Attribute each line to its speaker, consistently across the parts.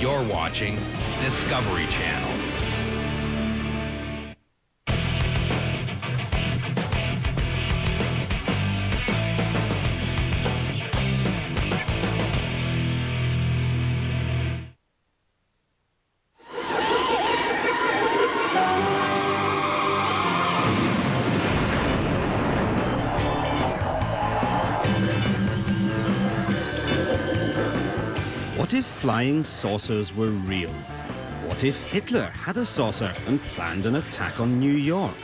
Speaker 1: You're watching Discovery Channel.
Speaker 2: What if flying saucers were real? What if Hitler had a saucer and planned an attack on New York?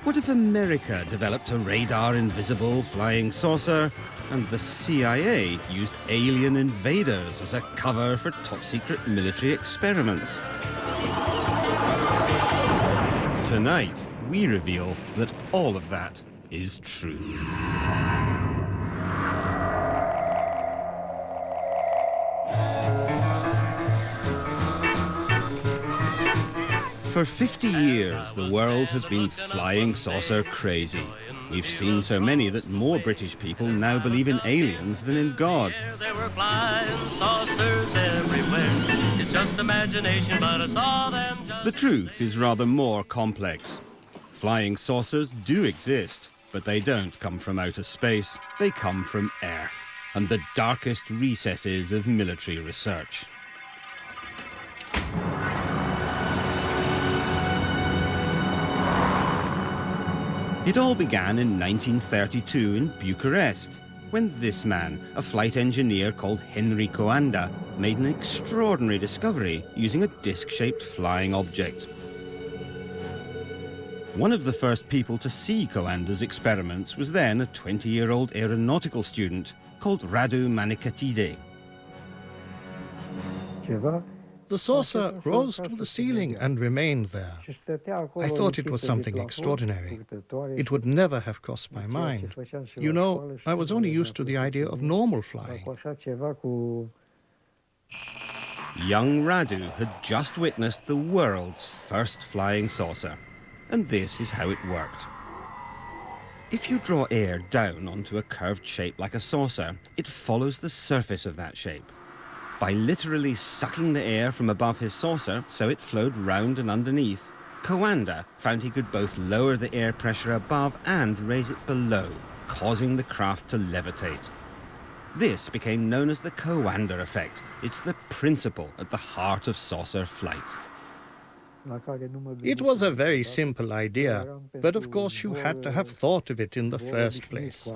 Speaker 2: What if America developed a radar-invisible flying saucer and the CIA used alien invaders as a cover for top-secret military experiments? Tonight, we reveal that all of that is true. For 50 years, the world has been flying saucer crazy. We've seen so many that more British people now believe in aliens than in God.
Speaker 3: There were flying saucers everywhere. It's just imagination, but I saw them just...
Speaker 2: The truth is rather more complex. Flying saucers do exist, but they don't come from outer space. They come from Earth and the darkest recesses of military research. It all began in 1932 in Bucharest, when this man, a flight engineer called Henry Coanda, made an extraordinary discovery using a disc-shaped flying object. One of the first people to see Coanda's experiments was then a 20-year-old aeronautical student called Radu Manikatide.
Speaker 4: The saucer rose to the ceiling and remained there. I thought it was something extraordinary. It would never have crossed my mind. You know, I was only used to the idea of normal flying.
Speaker 2: Young Radu had just witnessed the world's first flying saucer. And this is how it worked. If you draw air down onto a curved shape like a saucer, it follows the surface of that shape. By literally sucking the air from above his saucer so it flowed round and underneath, Coanda found he could both lower the air pressure above and raise it below, causing the craft to levitate. This became known as the Coanda effect. It's the principle at the heart of saucer flight.
Speaker 4: It was a very simple idea, but of course you had to have thought of it in the first place.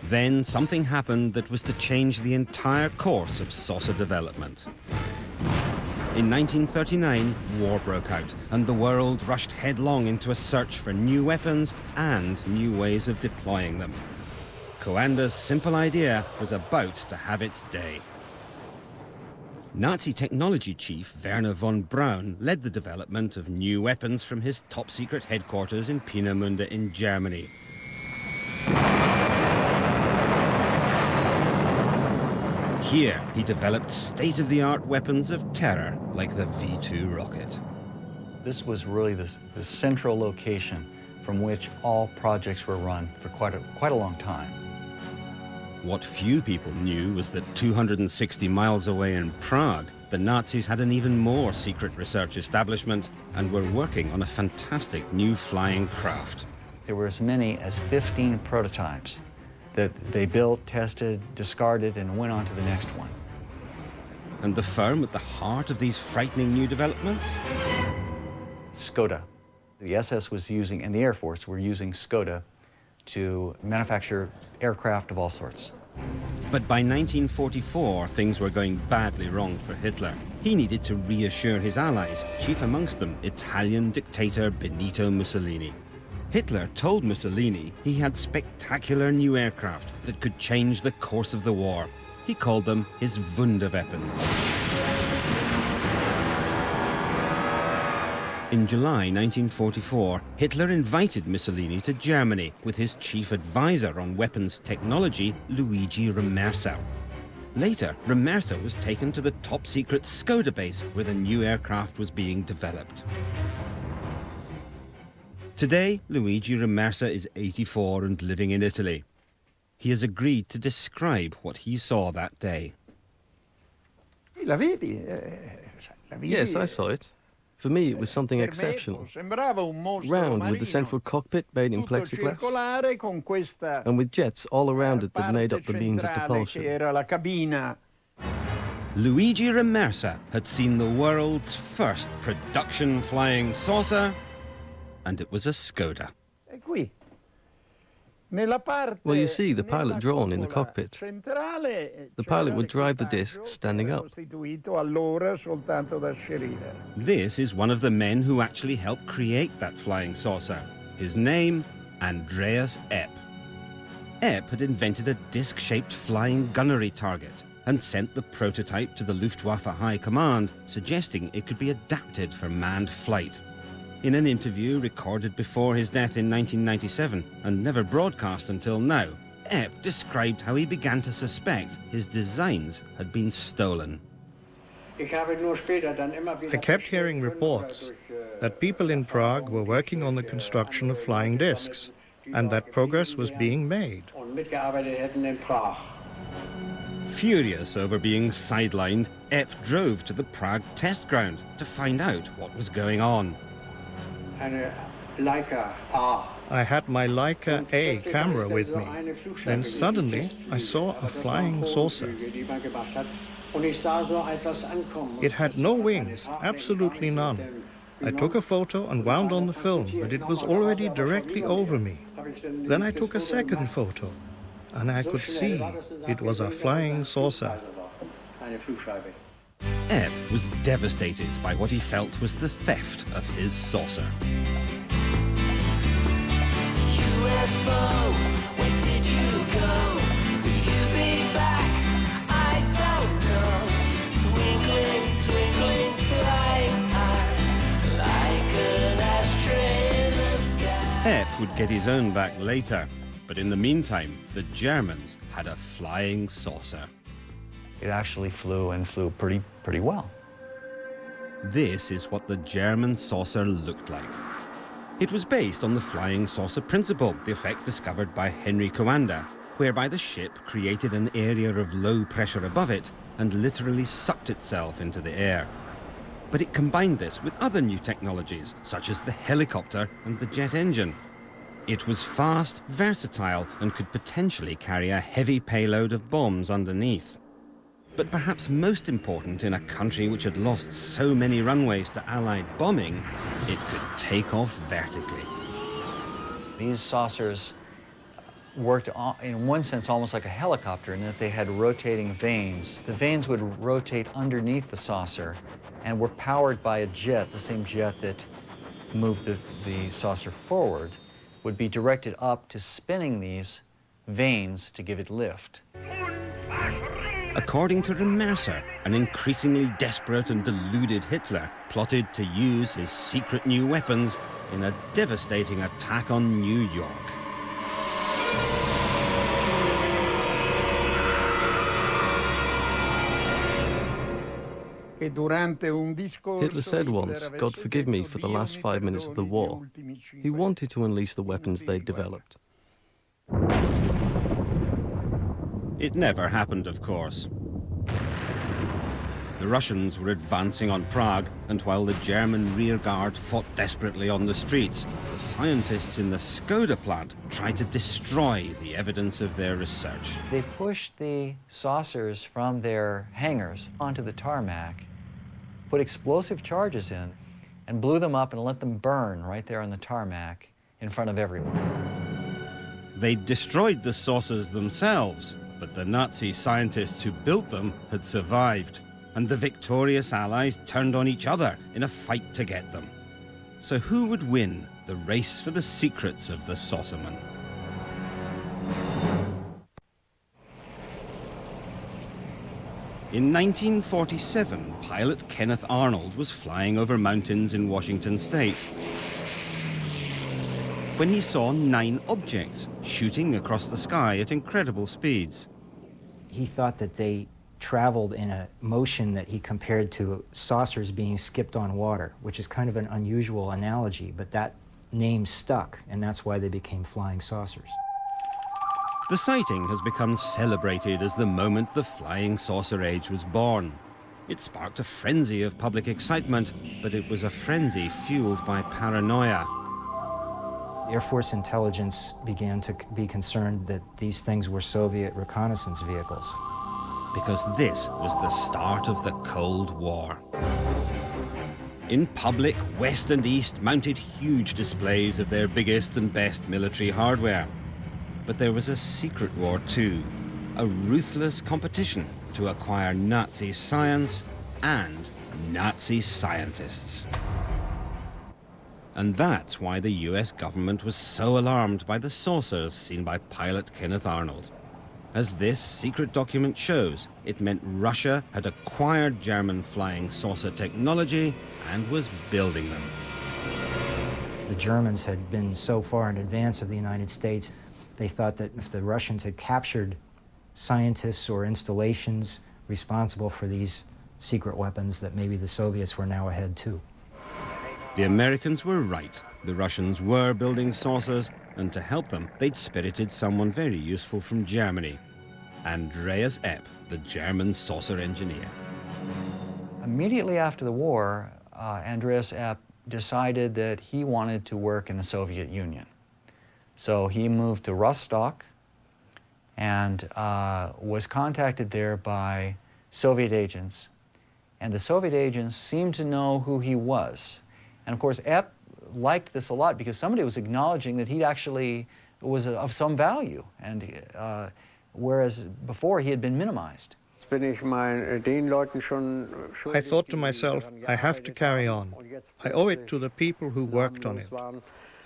Speaker 2: Then something happened that was to change the entire course of saucer development. In 1939, war broke out, and the world rushed headlong into a search for new weapons and new ways of deploying them. Coanda's simple idea was about to have its day. Nazi technology chief Werner von Braun led the development of new weapons from his top-secret headquarters in Peenemünde in Germany. Here, he developed state-of-the-art weapons of terror, like the V-2 rocket.
Speaker 5: This was really the central location from which all projects were run for quite a long time.
Speaker 2: What few people knew was that 260 miles away in Prague, the Nazis had an even more secret research establishment and were working on a fantastic new flying craft.
Speaker 5: There were as many as 15 prototypes that they built, tested, discarded, and went on to the next one.
Speaker 2: And the firm at the heart of these frightening new developments?
Speaker 5: Skoda. The SS was using, and the Air Force were using Skoda to manufacture aircraft of all sorts.
Speaker 2: But by 1944, things were going badly wrong for Hitler. He needed to reassure his allies, chief amongst them Italian dictator Benito Mussolini. Hitler told Mussolini he had spectacular new aircraft that could change the course of the war. He called them his Wunderweapons. In July 1944, Hitler invited Mussolini to Germany with his chief advisor on weapons technology, Luigi Remersa. Later, Remersa was taken to the top-secret Skoda base where the new aircraft was being developed. Today, Luigi Remersa is 84 and living in Italy. He has agreed to describe what he saw that day.
Speaker 6: Yes, I saw it. For me, it was something exceptional. Round with the central cockpit made in plexiglass, and with jets all around it that made up the means of propulsion.
Speaker 2: Luigi Remersa had seen the world's first production flying saucer, and it was a Skoda.
Speaker 6: Well, you see the pilot drawn in the cockpit. The pilot would drive the disc standing up.
Speaker 2: This is one of the men who actually helped create that flying saucer. His name, Andreas Epp. Epp had invented a disc-shaped flying gunnery target and sent the prototype to the Luftwaffe High Command, suggesting it could be adapted for manned flight. In an interview recorded before his death in 1997 and never broadcast until now, Epp described how he began to suspect his designs had been stolen.
Speaker 4: I kept hearing reports that people in Prague were working on the construction of flying discs and that progress was being made.
Speaker 2: Furious over being sidelined, Epp drove to the Prague test ground to find out what was going on.
Speaker 4: I had my Leica A camera with me. Then suddenly I saw a flying saucer. It had no wings, absolutely none. I took a photo and wound on the film, but it was already directly over me. Then I took a second photo, and I could see it was a flying saucer.
Speaker 2: Epp was devastated by what he felt was the theft of his saucer.
Speaker 7: UFO, where did you go? Will you be back? I don't know. Twinkling, twinkling, flying high, like an ashtray in the sky.
Speaker 2: Epp would get his own back later, but in the meantime, the Germans had a flying saucer.
Speaker 5: It actually flew and flew pretty well.
Speaker 2: This is what the German saucer looked like. It was based on the flying saucer principle, the effect discovered by Henry Coanda, whereby the ship created an area of low pressure above it and literally sucked itself into the air. But it combined this with other new technologies, such as the helicopter and the jet engine. It was fast, versatile, and could potentially carry a heavy payload of bombs underneath. But perhaps most important in a country which had lost so many runways to Allied bombing, it could take off vertically.
Speaker 5: These saucers worked in one sense almost like a helicopter in that they had rotating vanes. The vanes would rotate underneath the saucer and were powered by a jet, the same jet that moved the saucer forward, would be directed up to spinning these vanes to give it lift.
Speaker 2: According to Remersa, an increasingly desperate and deluded Hitler plotted to use his secret new weapons in a devastating attack on New York.
Speaker 6: Hitler said once, "God forgive me for the last 5 minutes of the war." He wanted to unleash the weapons they'd developed.
Speaker 2: It never happened, of course. The Russians were advancing on Prague, and while the German rearguard fought desperately on the streets, the scientists in the Skoda plant tried to destroy the evidence of their research.
Speaker 5: They pushed the saucers from their hangars onto the tarmac, put explosive charges in, and blew them up and let them burn right there on the tarmac in front of everyone.
Speaker 2: They destroyed the saucers themselves, but the Nazi scientists who built them had survived, and the victorious Allies turned on each other in a fight to get them. So who would win the race for the secrets of the saucerman? In 1947, pilot Kenneth Arnold was flying over mountains in Washington state when he saw 9 objects shooting across the sky at incredible speeds.
Speaker 8: He thought that they traveled in a motion that he compared to saucers being skipped on water, which is kind of an unusual analogy, but that name stuck, and that's why they became flying saucers.
Speaker 2: The sighting has become celebrated as the moment the flying saucer age was born. It sparked a frenzy of public excitement, but it was a frenzy fueled by paranoia.
Speaker 8: Air Force intelligence began to be concerned that these things were Soviet reconnaissance vehicles.
Speaker 2: Because this was the start of the Cold War. In public, West and East mounted huge displays of their biggest and best military hardware. But there was a secret war too, a ruthless competition to acquire Nazi science and Nazi scientists. And that's why the US government was so alarmed by the saucers seen by pilot Kenneth Arnold. As this secret document shows, it meant Russia had acquired German flying saucer technology and was building them.
Speaker 8: The Germans had been so far in advance of the United States, they thought that if the Russians had captured scientists or installations responsible for these secret weapons, that maybe the Soviets were now ahead too.
Speaker 2: The Americans were right. The Russians were building saucers, and to help them, they'd spirited someone very useful from Germany, Andreas Epp, the German saucer engineer.
Speaker 5: Immediately after the war, Andreas Epp decided that he wanted to work in the Soviet Union. So he moved to Rostock and was contacted there by Soviet agents. And the Soviet agents seemed to know who he was. And of course, Epp liked this a lot because somebody was acknowledging that he actually was of some value, and whereas before he had been minimized.
Speaker 4: I thought to myself, I have to carry on. I owe it to the people who worked on it.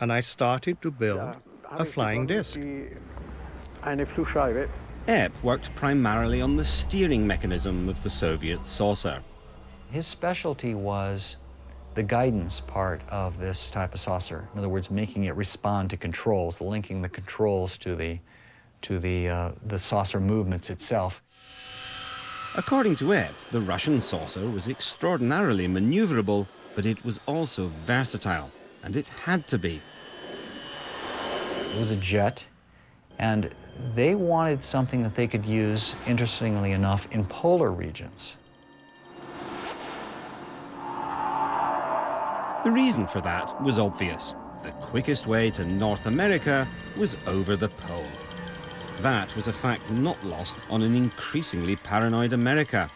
Speaker 4: And I started to build a flying disc.
Speaker 2: Epp worked primarily on the steering mechanism of the Soviet saucer.
Speaker 5: His specialty was the guidance part of this type of saucer. In other words, making it respond to controls, linking the controls to the saucer movements itself.
Speaker 2: According to Epp, the Russian saucer was extraordinarily maneuverable, but it was also versatile, and it had to be.
Speaker 5: It was a jet, and they wanted something that they could use, interestingly enough, in polar regions.
Speaker 2: The reason for that was obvious. The quickest way to North America was over the pole. That was a fact not lost on an increasingly paranoid America.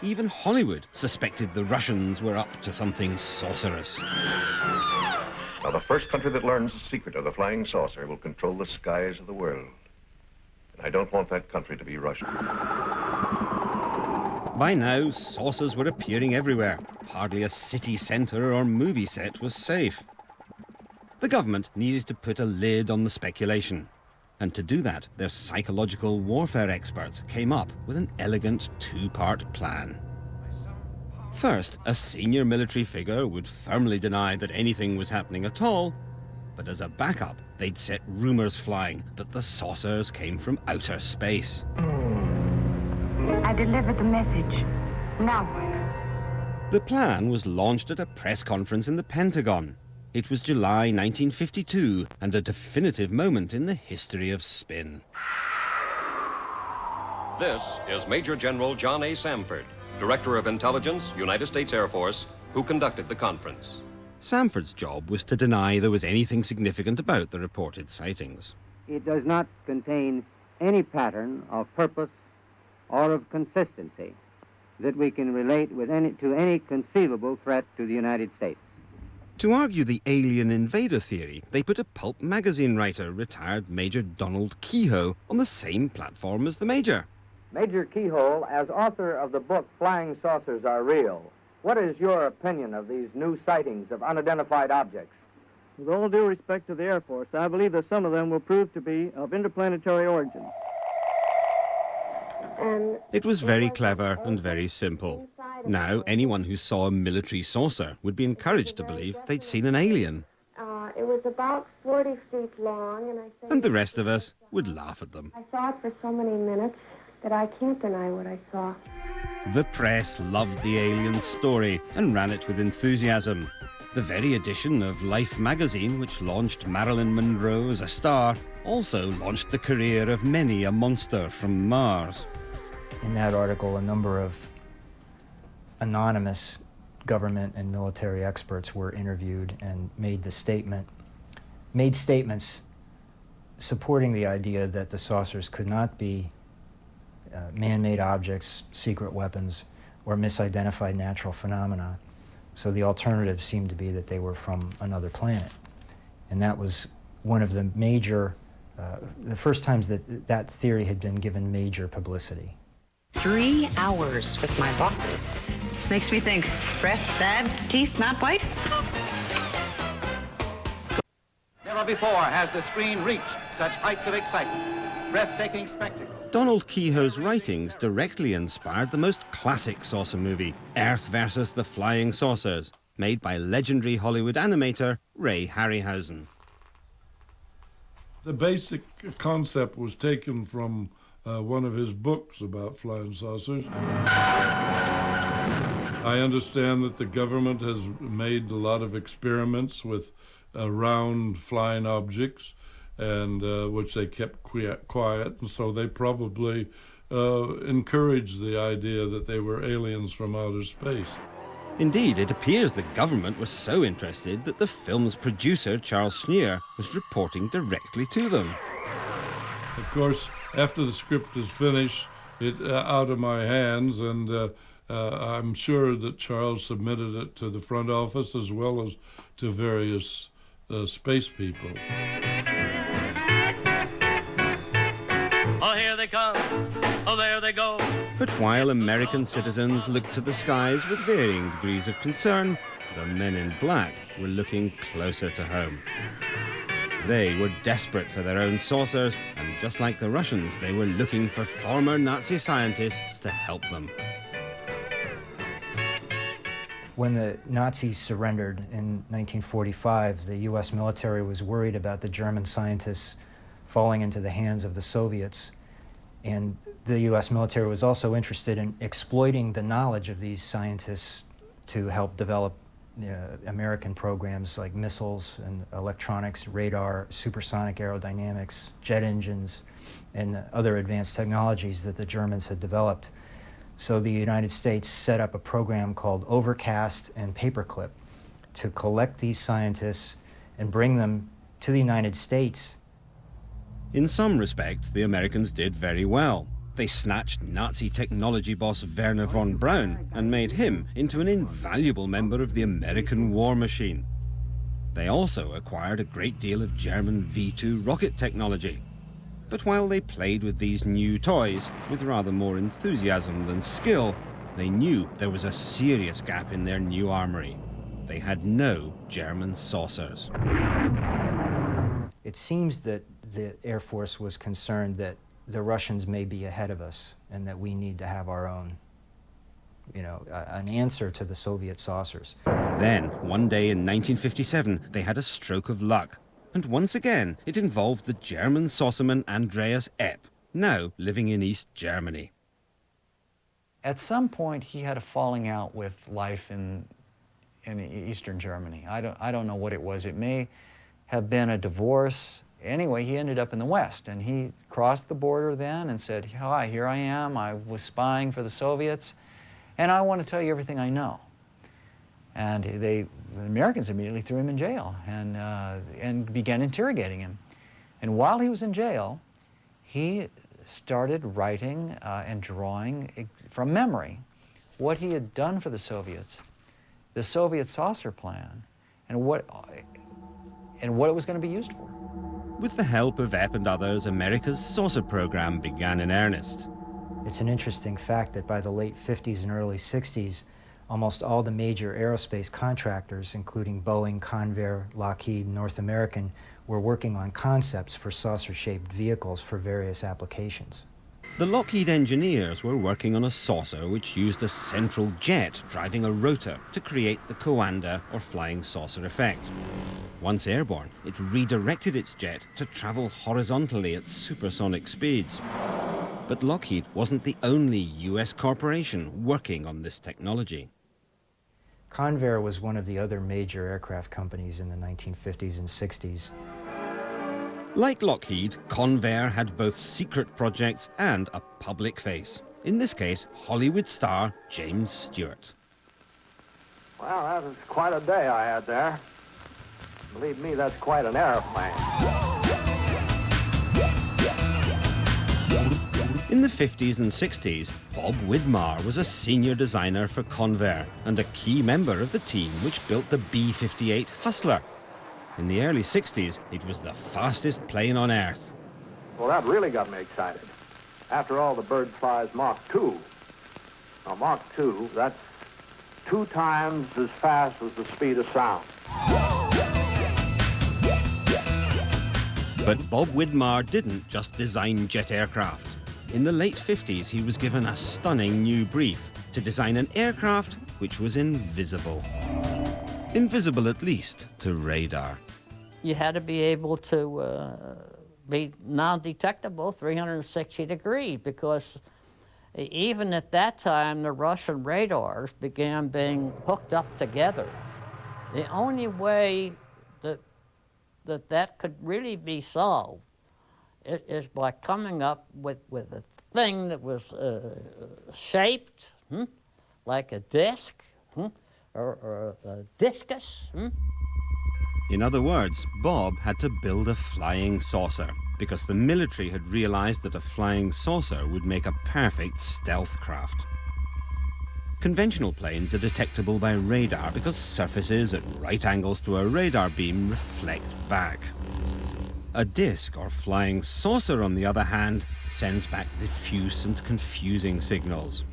Speaker 2: Even Hollywood suspected the Russians were up to something sorcerous.
Speaker 9: Now, the first country that learns the secret of the flying saucer will control the skies of the world. And I don't want that country to be Russia.
Speaker 2: By now, saucers were appearing everywhere. Hardly a city centre or movie set was safe. The government needed to put a lid on the speculation. And to do that, their psychological warfare experts came up with an elegant two-part plan. First, a senior military figure would firmly deny that anything was happening at all, but as a backup, they'd set rumours flying that the saucers came from outer space.
Speaker 10: I delivered the message. Now what?
Speaker 2: The plan was launched at a press conference in the Pentagon. It was July 1952, and a definitive moment in the history of spin.
Speaker 11: This is Major General John A. Samford, Director of Intelligence, United States Air Force, who conducted the conference.
Speaker 2: Samford's job was to deny there was anything significant about the reported sightings.
Speaker 12: It does not contain any pattern of purpose or of consistency that we can relate to any conceivable threat to the United States.
Speaker 2: To argue the alien invader theory, they put a pulp magazine writer, retired Major Donald Keyhoe, on the same platform as the Major.
Speaker 12: Major Keyhoe, as author of the book Flying Saucers Are Real, what is your opinion of these new sightings of unidentified objects?
Speaker 13: With all due respect to the Air Force, I believe that some of them will prove to be of interplanetary origin.
Speaker 2: It was very clever and very simple. Now, anyone who saw a military saucer would be encouraged to believe they'd seen an alien.
Speaker 10: It was about 40 feet long,
Speaker 2: And the rest of us would laugh at them.
Speaker 10: I saw it for so many minutes that I can't deny what I saw.
Speaker 2: The press loved the alien story and ran it with enthusiasm. The very edition of Life magazine, which launched Marilyn Monroe as a star, also launched the career of many a monster from Mars.
Speaker 8: In that article, a number of anonymous government and military experts were interviewed and made statements supporting the idea that the saucers could not be man-made objects, secret weapons, or misidentified natural phenomena. So the alternative seemed to be that they were from another planet. And that was one of the major, the first times that that theory had been given major publicity.
Speaker 14: 3 hours with my bosses. Makes me think, breath bad, teeth not white?
Speaker 15: Never before has the screen reached such heights of excitement, breathtaking spectacle.
Speaker 2: Donald Kehoe's writings directly inspired the most classic saucer movie, Earth versus the Flying Saucers, made by legendary Hollywood animator Ray Harryhausen.
Speaker 16: The basic concept was taken from one of his books about flying saucers. I understand that the government has made a lot of experiments with round flying objects, and which they kept quiet, and so they probably encouraged the idea that they were aliens from outer space.
Speaker 2: Indeed, it appears the government was so interested that the film's producer, Charles Schneer, was reporting directly to them.
Speaker 16: Of course, after the script is finished, it's out of my hands, and I'm sure that Charles submitted it to the front office as well as to various space people.
Speaker 3: Oh, here they come. Oh, there they go.
Speaker 2: But while American citizens looked to the skies with varying degrees of concern, the men in black were looking closer to home. They were desperate for their own saucers, and just like the Russians, they were looking for former Nazi scientists to help them.
Speaker 8: When the Nazis surrendered in 1945, the U.S. military was worried about the German scientists falling into the hands of the Soviets. And the U.S. military was also interested in exploiting the knowledge of these scientists to help develop American programs like missiles and electronics, radar, supersonic aerodynamics, jet engines, and other advanced technologies that the Germans had developed. So the United States set up a program called Overcast and Paperclip to collect these scientists and bring them to the United States.
Speaker 2: In some respects, the Americans did very well. They snatched Nazi technology boss Werner von Braun and made him into an invaluable member of the American war machine. They also acquired a great deal of German V-2 rocket technology. But while they played with these new toys with rather more enthusiasm than skill, they knew there was a serious gap in their new armory. They had no German saucers.
Speaker 8: It seems that the Air Force was concerned that the Russians may be ahead of us and that we need to have our own, an answer to the Soviet saucers.
Speaker 2: Then, one day in 1957, they had a stroke of luck. And once again, it involved the German saucerman Andreas Epp, now living in East Germany.
Speaker 5: At some point, he had a falling out with life in Eastern Germany. I don't know what it was. It may have been a divorce. Anyway, he ended up in the West, and he crossed the border then and said, "Hi, here I am. I was spying for the Soviets, and I want to tell you everything I know." And the Americans immediately threw him in jail and began interrogating him. And while he was in jail, he started writing and drawing from memory what he had done for the Soviets, the Soviet saucer plan, and what it was going to be used for.
Speaker 2: With the help of Epp and others, America's saucer program began in earnest.
Speaker 8: It's an interesting fact that by the late 50s and early 60s, almost all the major aerospace contractors, including Boeing, Convair, Lockheed, North American, were working on concepts for saucer-shaped vehicles for various applications.
Speaker 2: The Lockheed engineers were working on a saucer which used a central jet driving a rotor to create the Coanda or flying saucer effect. Once airborne, it redirected its jet to travel horizontally at supersonic speeds. But Lockheed wasn't the only US corporation working on this technology.
Speaker 8: Convair was one of the other major aircraft companies in the 1950s and 60s.
Speaker 2: Like Lockheed, Convair had both secret projects and a public face. In this case, Hollywood star James Stewart.
Speaker 17: Well, that was quite a day I had there. Believe me, that's quite an airplane.
Speaker 2: In the 50s and 60s, Bob Widmar was a senior designer for Convair and a key member of the team which built the B-58 Hustler. In the early 60s, it was the fastest plane on Earth.
Speaker 17: Well, that really got me excited. After all, the bird flies Mach 2. Now, Mach 2, that's 2 times as fast as the speed of sound.
Speaker 2: But Bob Widmar didn't just design jet aircraft. In the late 50s, he was given a stunning new brief to design an aircraft which was invisible. Invisible, at least, to radar.
Speaker 18: You had to be able to be non-detectable 360 degrees, because even at that time, the Russian radars began being hooked up together. The only way that could really be solved is by coming up with a thing that was shaped like a disc or a discus.
Speaker 2: In other words, Bob had to build a flying saucer because the military had realized that a flying saucer would make a perfect stealth craft. Conventional planes are detectable by radar because surfaces at right angles to a radar beam reflect back. A disc or flying saucer, on the other hand, sends back diffuse and confusing signals.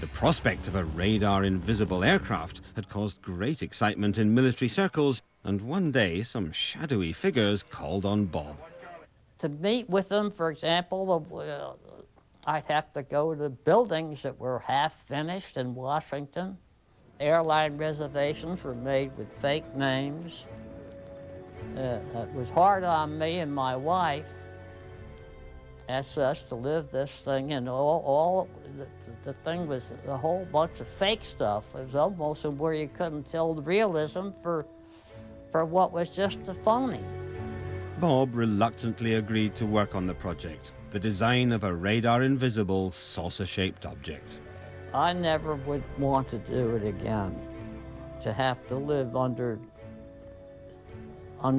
Speaker 2: The prospect of a radar-invisible aircraft had caused great excitement in military circles, and one day some shadowy figures called on Bob.
Speaker 18: To meet with them, for example, I'd have to go to buildings that were half-finished in Washington. Airline reservations were made with fake names. It was hard on me and my wife, as such, to live this thing, and the thing was a whole bunch of fake stuff. It was almost where you couldn't tell the realism for what was just a phony.
Speaker 2: Bob reluctantly agreed to work on the project, the design of a radar-invisible, saucer-shaped object.
Speaker 18: I never would want to do it again, to have to live under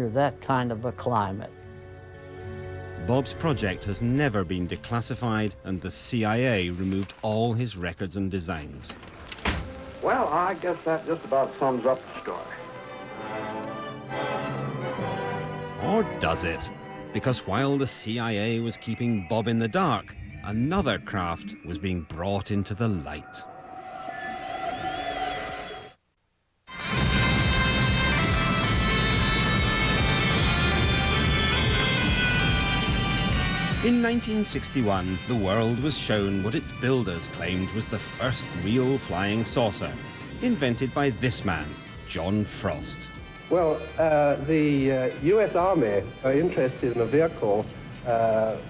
Speaker 18: that kind of a climate.
Speaker 2: Bob's project has never been declassified, and the CIA removed all his records and designs.
Speaker 17: Well, I guess that just about sums up the story.
Speaker 2: Or does it? Because while the CIA was keeping Bob in the dark, another craft was being brought into the light. In 1961, the world was shown what its builders claimed was the first real flying saucer, invented by this man, John Frost.
Speaker 19: Well, the U.S. Army are interested in a vehicle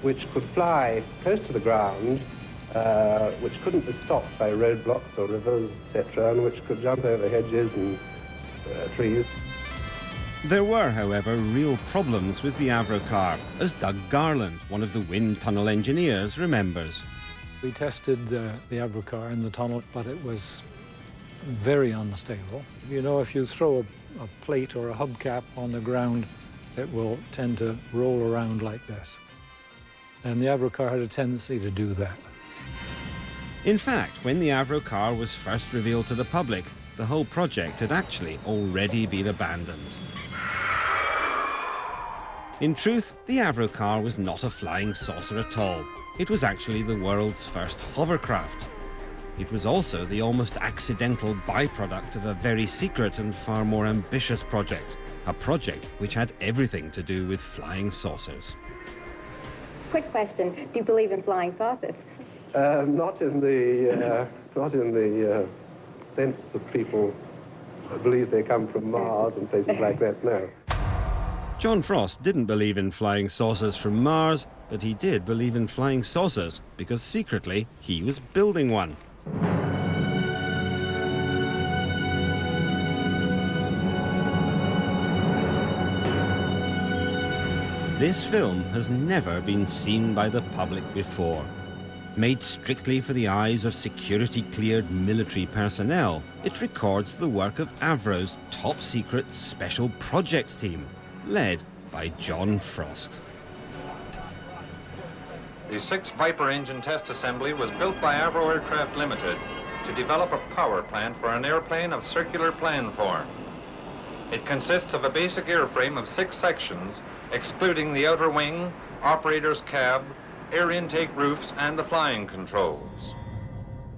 Speaker 19: which could fly close to the ground, which couldn't be stopped by roadblocks or rivers, etc., and which could jump over hedges and trees.
Speaker 2: There were, however, real problems with the Avrocar, as Doug Garland, one of the wind tunnel engineers, remembers.
Speaker 20: We tested the Avrocar in the tunnel, but it was very unstable. You know, if you throw a plate or a hubcap on the ground, it will tend to roll around like this. And the Avrocar had a tendency to do that.
Speaker 2: In fact, when the Avrocar was first revealed to the public, the whole project had actually already been abandoned. In truth, the Avrocar was not a flying saucer at all. It was actually the world's first hovercraft. It was also the almost accidental byproduct of a very secret and far more ambitious project, a project which had everything to do with flying saucers.
Speaker 10: Quick question, do you believe in flying saucers?
Speaker 19: Not in the sense that people believe they come from Mars and places like that, no.
Speaker 2: John Frost didn't believe in flying saucers from Mars, but he did believe in flying saucers because secretly he was building one. This film has never been seen by the public before. Made strictly for the eyes of security-cleared military personnel, it records the work of Avro's top-secret Special Projects team, led by John Frost.
Speaker 21: The 6 Viper engine test assembly was built by Avro Aircraft Limited to develop a power plant for an airplane of circular plan form. It consists of a basic airframe of 6 sections, excluding the outer wing, operator's cab, air intake roofs, and the flying controls.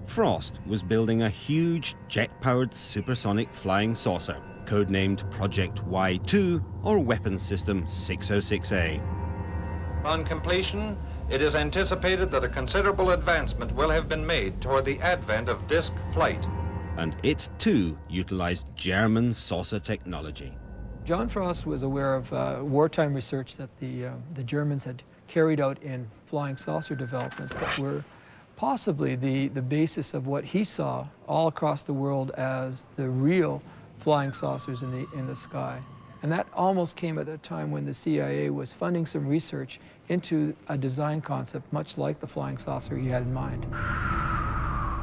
Speaker 2: Frost was building a huge jet-powered supersonic flying saucer, codenamed Project Y2 or Weapons System 606A.
Speaker 21: On completion, it is anticipated that a considerable advancement will have been made toward the advent of disc flight.
Speaker 2: And it, too, utilized German saucer technology.
Speaker 22: John Frost was aware of wartime research that the Germans had carried out in flying saucer developments that were possibly the basis of what he saw all across the world as the real flying saucers in the sky. And that almost came at a time when the CIA was funding some research into a design concept much like the flying saucer he had in mind.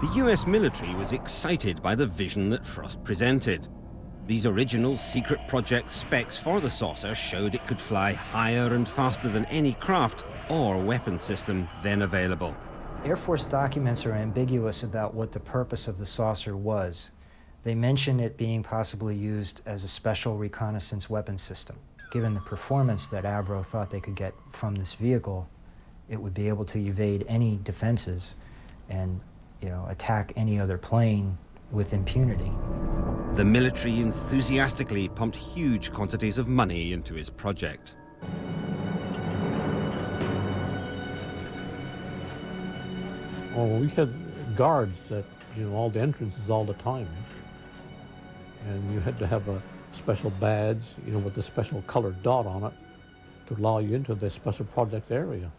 Speaker 2: The US military was excited by the vision that Frost presented. These original secret project specs for the saucer showed it could fly higher and faster than any craft or weapon system then available.
Speaker 8: Air Force documents are ambiguous about what the purpose of the saucer was. They mention it being possibly used as a special reconnaissance weapon system. Given the performance that Avro thought they could get from this vehicle, it would be able to evade any defenses and, attack any other plane with impunity.
Speaker 2: The military enthusiastically pumped huge quantities of money into his project.
Speaker 23: Oh, we had guards at all the entrances all the time, and you had to have a special badge, with a special colored dot on it to allow you into the special project area.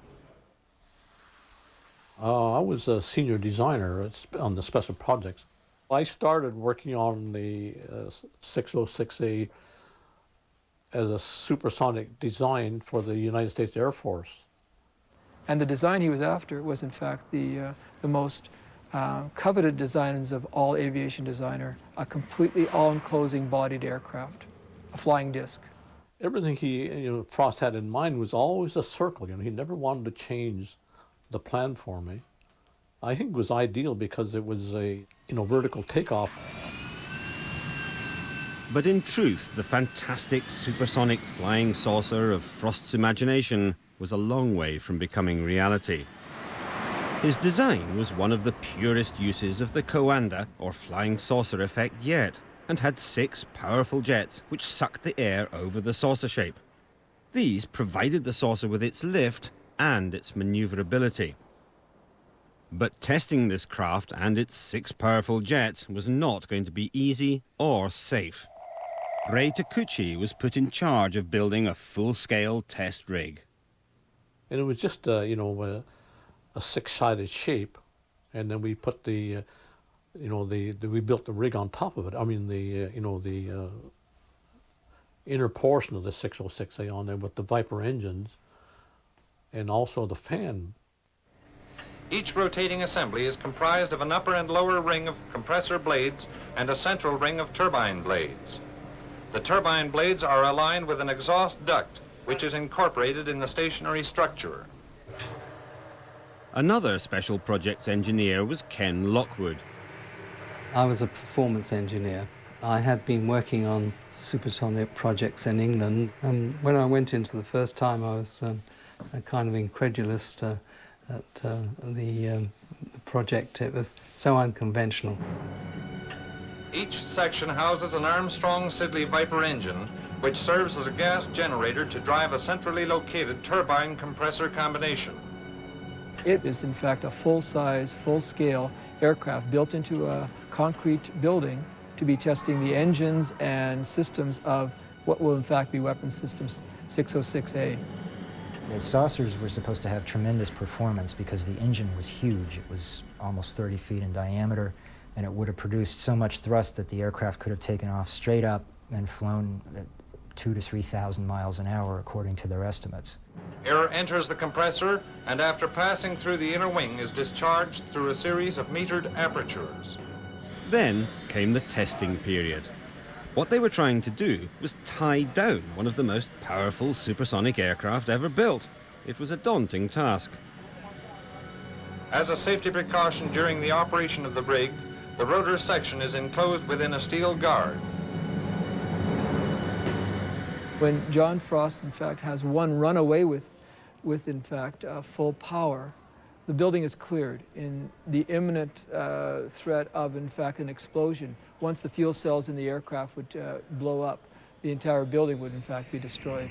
Speaker 23: I was a senior designer on the special projects. I started working on the 606A as a supersonic design for the United States Air Force.
Speaker 22: And the design he was after was, in fact, the most coveted designs of all aviation designer, a completely all-enclosing bodied aircraft, a flying disc.
Speaker 23: Everything Frost had in mind was always a circle. He never wanted to change the plan for me. I think it was ideal because it was a vertical takeoff.
Speaker 2: But in truth, the fantastic supersonic flying saucer of Frost's imagination was a long way from becoming reality. His design was one of the purest uses of the Coanda, or flying saucer effect yet, and had 6 powerful jets which sucked the air over the saucer shape. These provided the saucer with its lift and its maneuverability. But testing this craft and its 6 powerful jets was not going to be easy or safe. Ray Takuchi was put in charge of building a full-scale test rig.
Speaker 23: And it was just, a 6-sided shape, and then we put we built the rig on top of it. I mean, the inner portion of the 606A on there with the Viper engines, and also the fan.
Speaker 21: Each rotating assembly is comprised of an upper and lower ring of compressor blades and a central ring of turbine blades. The turbine blades are aligned with an exhaust duct, which is incorporated in the stationary structure.
Speaker 2: Another special projects engineer was Ken Lockwood.
Speaker 24: I was a performance engineer. I had been working on supersonic projects in England. When I went into the first time, I was kind of incredulous at the project. It was so unconventional.
Speaker 21: Each section houses an Armstrong-Siddeley Viper engine, which serves as a gas generator to drive a centrally located turbine compressor combination.
Speaker 22: It is, in fact, a full-size, full-scale aircraft built into a concrete building to be testing the engines and systems of what will, in fact, be Weapons Systems 606A.
Speaker 8: The saucers were supposed to have tremendous performance because the engine was huge. It was almost 30 feet in diameter, and it would have produced so much thrust that the aircraft could have taken off straight up and flown at 2,000 to 3,000 miles an hour, according to their estimates.
Speaker 21: Air enters the compressor and after passing through the inner wing is discharged through a series of metered apertures.
Speaker 2: Then came the testing period. What they were trying to do was tie down one of the most powerful supersonic aircraft ever built. It was a daunting task.
Speaker 21: As a safety precaution during the operation of the brig, the rotor section is enclosed within a steel guard.
Speaker 22: When John Frost, in fact, has one run away with in fact, full power, the building is cleared in the imminent threat of, in fact, an explosion. Once the fuel cells in the aircraft would blow up, the entire building would, in fact, be destroyed.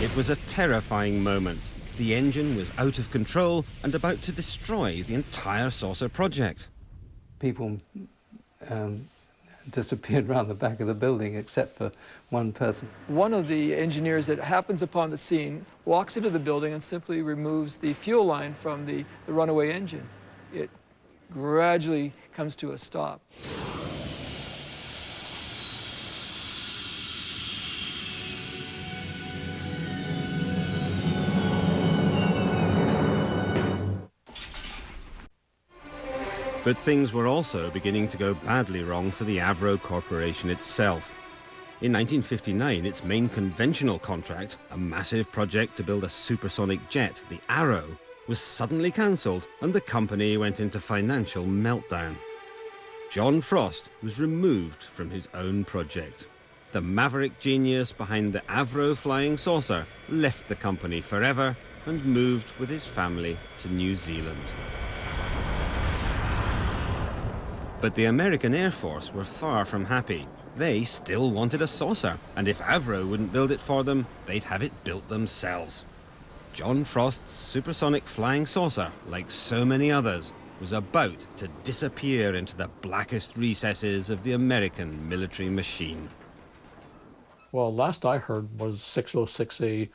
Speaker 2: It was a terrifying moment. The engine was out of control and about to destroy the entire saucer project.
Speaker 24: People disappeared around the back of the building except for one person.
Speaker 22: One of the engineers that happens upon the scene walks into the building and simply removes the fuel line from the runaway engine. It gradually comes to a stop.
Speaker 2: But things were also beginning to go badly wrong for the Avro Corporation itself. In 1959, its main conventional contract, a massive project to build a supersonic jet, the Arrow, was suddenly cancelled and the company went into financial meltdown. John Frost was removed from his own project. The maverick genius behind the Avro flying saucer left the company forever and moved with his family to New Zealand. But the American Air Force were far from happy. They still wanted a saucer, and if Avro wouldn't build it for them, they'd have it built themselves. John Frost's supersonic flying saucer, like so many others, was about to disappear into the blackest recesses of the American military machine.
Speaker 23: Well, last I heard was 606A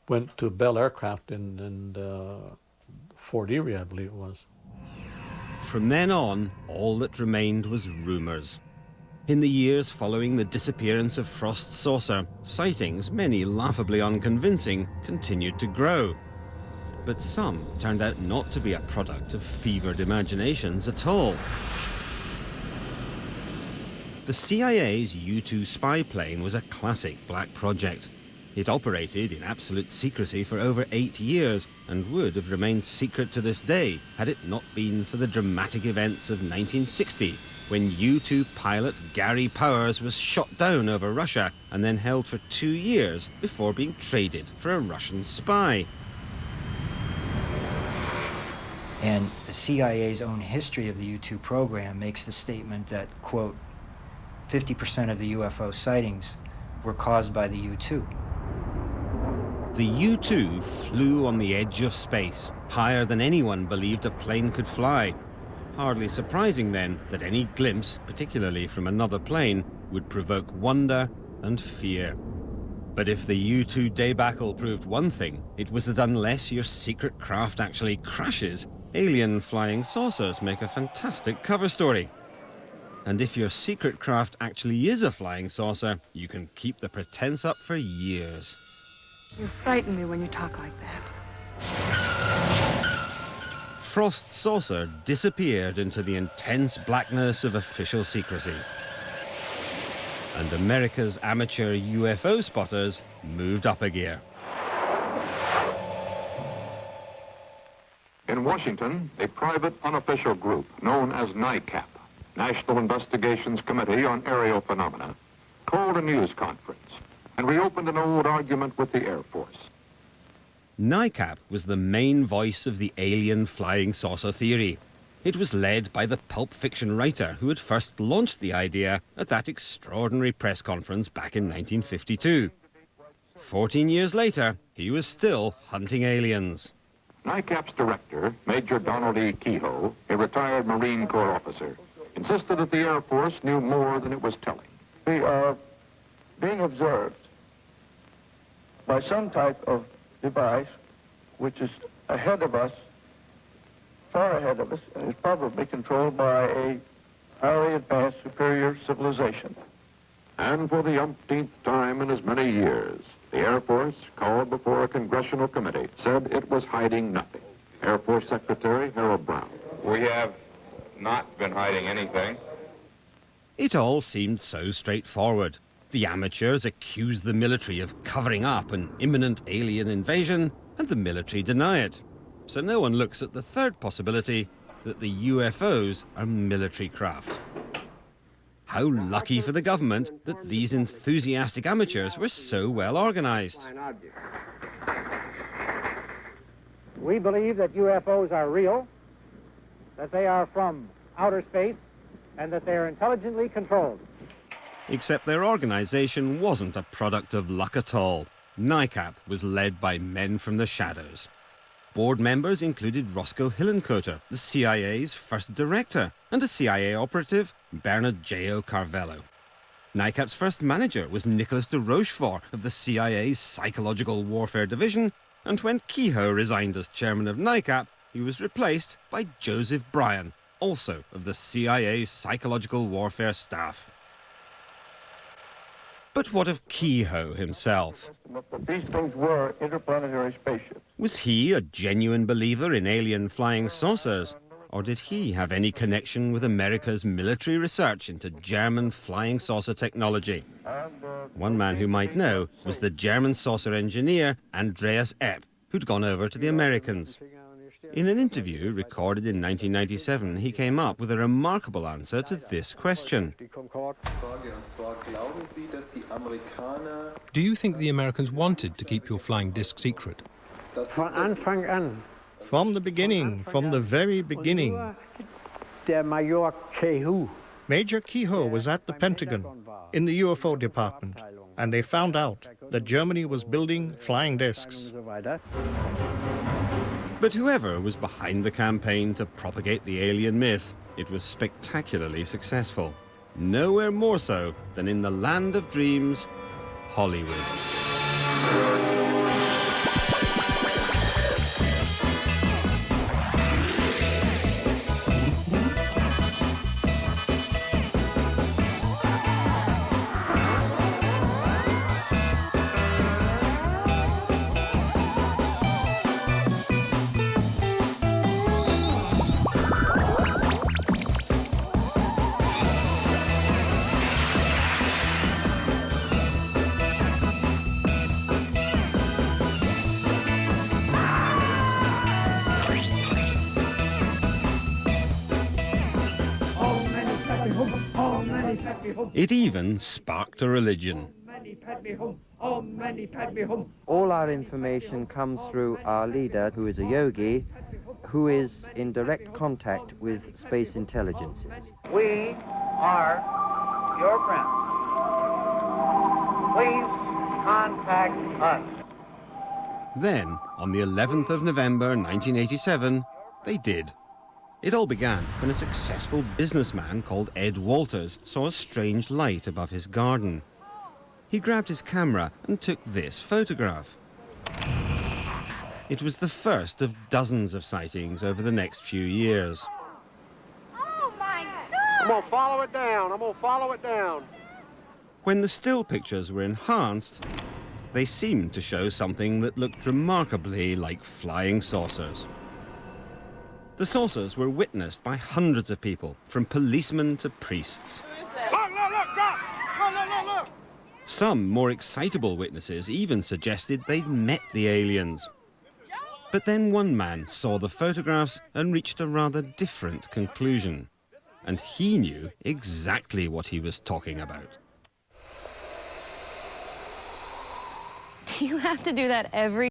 Speaker 23: went to Bell Aircraft in Fort Erie, I believe it was.
Speaker 2: From then on, all that remained was rumours. In the years following the disappearance of Frost's saucer, sightings, many laughably unconvincing, continued to grow. But some turned out not to be a product of fevered imaginations at all. The CIA's U-2 spy plane was a classic black project. It operated in absolute secrecy for over 8 years and would have remained secret to this day had it not been for the dramatic events of 1960, when U-2 pilot Gary Powers was shot down over Russia and then held for 2 years before being traded for a Russian spy.
Speaker 8: And the CIA's own history of the U-2 program makes the statement that, quote, 50% of the UFO sightings were caused by the U-2.
Speaker 2: The U-2 flew on the edge of space, higher than anyone believed a plane could fly. Hardly surprising then that any glimpse, particularly from another plane, would provoke wonder and fear. But if the U-2 debacle proved one thing, it was that unless your secret craft actually crashes, alien flying saucers make a fantastic cover story. And if your secret craft actually is a flying saucer, you can keep the pretense up for years.
Speaker 1: You frighten me when you talk like that.
Speaker 2: Frost's saucer disappeared into the intense blackness of official secrecy. And America's amateur UFO spotters moved up a gear.
Speaker 9: In Washington, a private unofficial group known as NICAP, National Investigations Committee on Aerial Phenomena, called a news conference and reopened an old argument with the Air Force.
Speaker 2: NICAP was the main voice of the alien flying saucer theory. It was led by the pulp fiction writer who had first launched the idea at that extraordinary press conference back in 1952. 14 years later, he was still hunting aliens.
Speaker 9: NICAP's director, Major Donald E. Kehoe, a retired Marine Corps officer, insisted that the Air Force knew more than it was telling.
Speaker 4: We are being observed by some type of device which is ahead of us, far ahead of us, and is probably controlled by a highly advanced superior civilization.
Speaker 9: And for the umpteenth time in as many years, the Air Force, called before a congressional committee, said it was hiding nothing. Air Force Secretary Harold Brown.
Speaker 21: We have not been hiding anything.
Speaker 2: It all seemed so straightforward. The amateurs accuse the military of covering up an imminent alien invasion, and the military deny it. So no one looks at the third possibility, that the UFOs are military craft. How lucky for the government that these enthusiastic amateurs were so well organized.
Speaker 6: We believe that UFOs are real, that they are from outer space, and that they are intelligently controlled.
Speaker 2: Except their organization wasn't a product of luck at all. NICAP was led by men from the shadows. Board members included Roscoe Hillenkoetter, the CIA's first director, and a CIA operative, Bernard J.O. Carvello. NICAP's first manager was Nicholas de Rochefort of the CIA's Psychological Warfare Division, and when Kehoe resigned as chairman of NICAP, he was replaced by Joseph Bryan, also of the CIA's Psychological Warfare staff. But what of Kehoe himself?
Speaker 4: But these things were interplanetary spaceships.
Speaker 2: Was he a genuine believer in alien flying saucers? Or did he have any connection with America's military research into German flying saucer technology? One man who might know was the German saucer engineer Andreas Epp, who'd gone over to the Americans. In an interview recorded in 1997, he came up with a remarkable answer to this question.
Speaker 7: Do you think the Americans wanted to keep your flying disc secret?
Speaker 11: From the beginning, from the very beginning. Major Kehoe was at the Pentagon, in the UFO department, and they found out that Germany was building flying discs.
Speaker 2: But whoever was behind the campaign to propagate the alien myth, it was spectacularly successful. Nowhere more so than in the land of dreams, Hollywood. It even sparked a religion.
Speaker 12: All our information comes through our leader, who is a yogi, who is in direct contact with space intelligences.
Speaker 6: We are your friends. Please contact us.
Speaker 2: Then, on the 11th of November 1987, they did. It all began when a successful businessman called Ed Walters saw a strange light above his garden. He grabbed his camera and took this photograph. It was the first of dozens of sightings over the next few years.
Speaker 6: Oh my God! I'm gonna follow it down. I'm gonna follow it down.
Speaker 2: When the still pictures were enhanced, they seemed to show something that looked remarkably like flying saucers. The saucers were witnessed by hundreds of people, from policemen to priests.
Speaker 6: Look!
Speaker 2: Some more excitable witnesses even suggested they'd met the aliens. But then one man saw the photographs and reached a rather different conclusion. And he knew exactly what he was talking about.
Speaker 25: Do you have to do that every...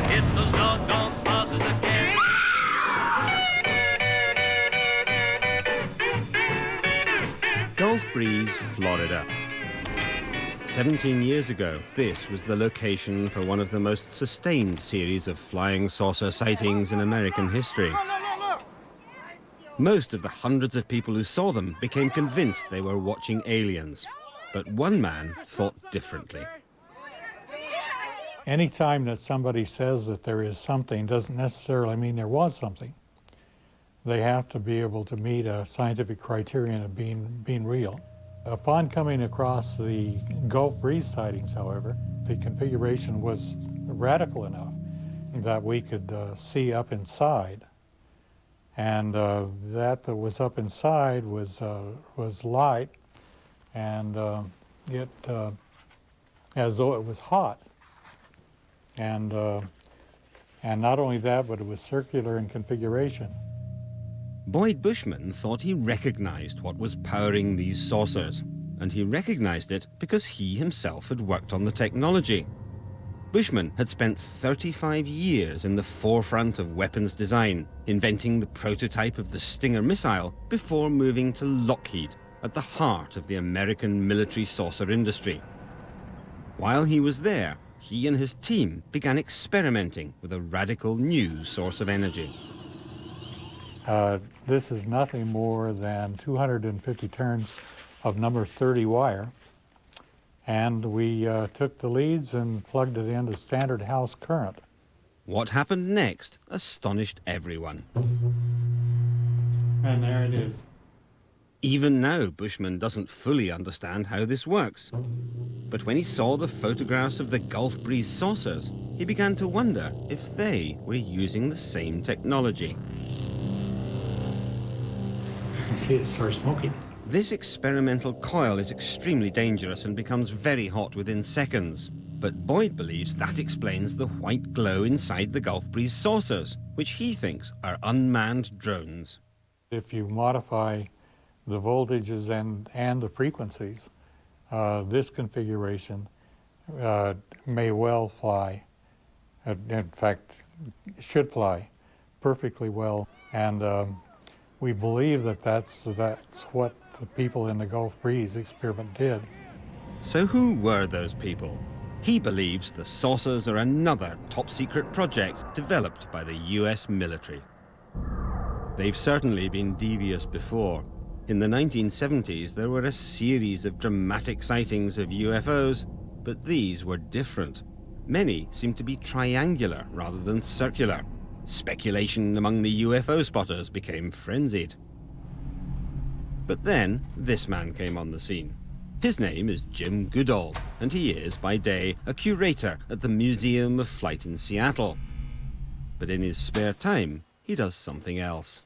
Speaker 3: It's those doggone saucers again.
Speaker 2: Gulf Breeze, Florida. 17 years ago, this was the location for one of the most sustained series of flying saucer sightings in American history. Most of the hundreds of people who saw them became convinced they were watching aliens. But one man thought differently.
Speaker 26: Any time that somebody says that there is something doesn't necessarily mean there was something.
Speaker 5: they have to be able to meet a scientific criterion of being real. Upon coming across the Gulf breeze sightings, however, the configuration was radical enough that we could see up inside. And that was up inside was light, and it as though it was hot. And not only that, but it was circular in configuration.
Speaker 2: Boyd Bushman thought he recognized what was powering these saucers, and he recognized it because he himself had worked on the technology. Bushman had spent 35 years in the forefront of weapons design, inventing the prototype of the Stinger missile before moving to Lockheed, at the heart of the American military saucer industry. While he was there, he and his team began experimenting with a radical new source of energy.
Speaker 5: This is nothing more than 250 turns of number 30 wire. And we took the leads and plugged it into standard house current.
Speaker 2: What happened next astonished everyone.
Speaker 5: And there it is.
Speaker 2: Even now, Bushman doesn't fully understand how this works. But when he saw the photographs of the Gulf breeze saucers, he began to wonder if they were using the same technology.
Speaker 5: See, it starts smoking.
Speaker 2: This experimental coil is extremely dangerous and becomes very hot within seconds. But Boyd believes that explains the white glow inside the Gulf breeze saucers, which he thinks are unmanned drones.
Speaker 5: If you modify the voltages and the frequencies, this configuration may well fly. In fact, should fly perfectly well. And we believe that that's what the people in the Gulf breeze experiment did.
Speaker 2: So who were those people? He believes the saucers are another top-secret project developed by the US military. They've certainly been devious before. In the 1970s, there were a series of dramatic sightings of UFOs, but these were different. Many seemed to be triangular rather than circular. Speculation among the UFO spotters became frenzied. But then, this man came on the scene. His name is Jim Goodall, and he is, by day, a curator at the Museum of Flight in Seattle. But in his spare time, he does something else.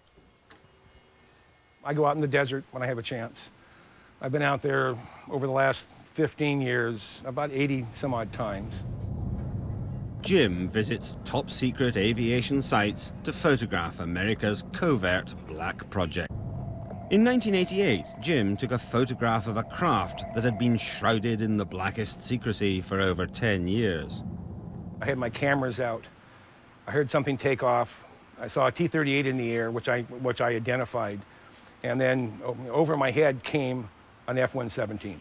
Speaker 13: I go out in the desert when I have a chance. I've been out there over the last 15 years, about 80 some odd times.
Speaker 2: Jim visits top-secret aviation sites to photograph America's covert black project. In 1988, Jim took a photograph of a craft that had been shrouded in the blackest secrecy for over 10 years.
Speaker 13: I had my cameras out. I heard something take off. I saw a T-38 in the air, which I identified. And then over my head came an F-117.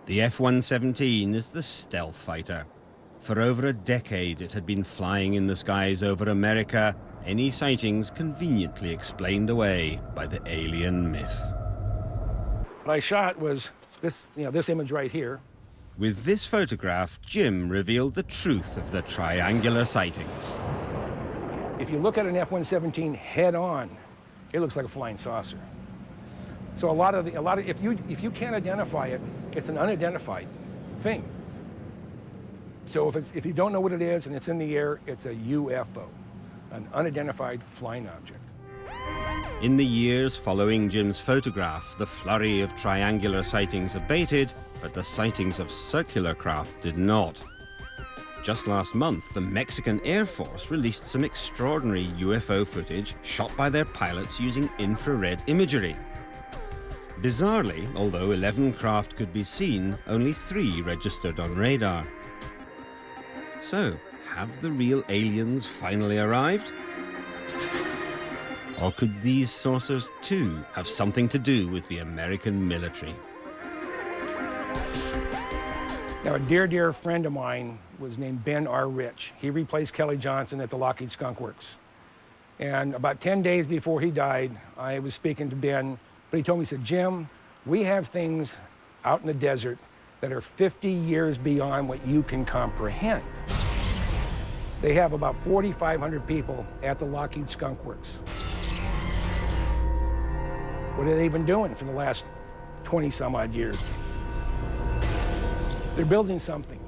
Speaker 2: The F-117 is the stealth fighter. For over a decade, it had been flying in the skies over America, any sightings conveniently explained away by the alien myth.
Speaker 13: What I shot was this image right here.
Speaker 2: With this photograph, Jim revealed the truth of the triangular sightings.
Speaker 13: If you look at an F-117 head on, it looks like a flying saucer. So if you can't identify it, it's an unidentified thing. So if you don't know what it is and it's in the air, it's a UFO, an unidentified flying object.
Speaker 2: In the years following Jim's photograph, the flurry of triangular sightings abated, but the sightings of circular craft did not. Just last month, the Mexican Air Force released some extraordinary UFO footage shot by their pilots using infrared imagery. Bizarrely, although 11 craft could be seen, only 3 registered on radar. So, have the real aliens finally arrived? Or could these saucers too have something to do with the American military?
Speaker 13: Now, a dear friend of mine was named Ben R. Rich. He replaced Kelly Johnson at the Lockheed Skunk Works. And about 10 days before he died, I was speaking to Ben, but he told me, he said, Jim, we have things out in the desert that are 50 years beyond what you can comprehend. They have about 4,500 people at the Lockheed Skunk Works. What have they been doing for the last 20 some odd years? They're building something.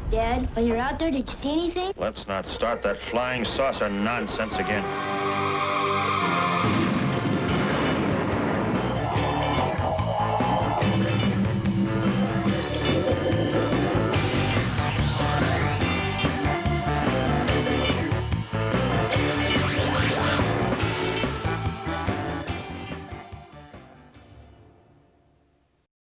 Speaker 14: Dad, when you're out there, did you see anything?
Speaker 15: Let's not start that flying saucer nonsense again.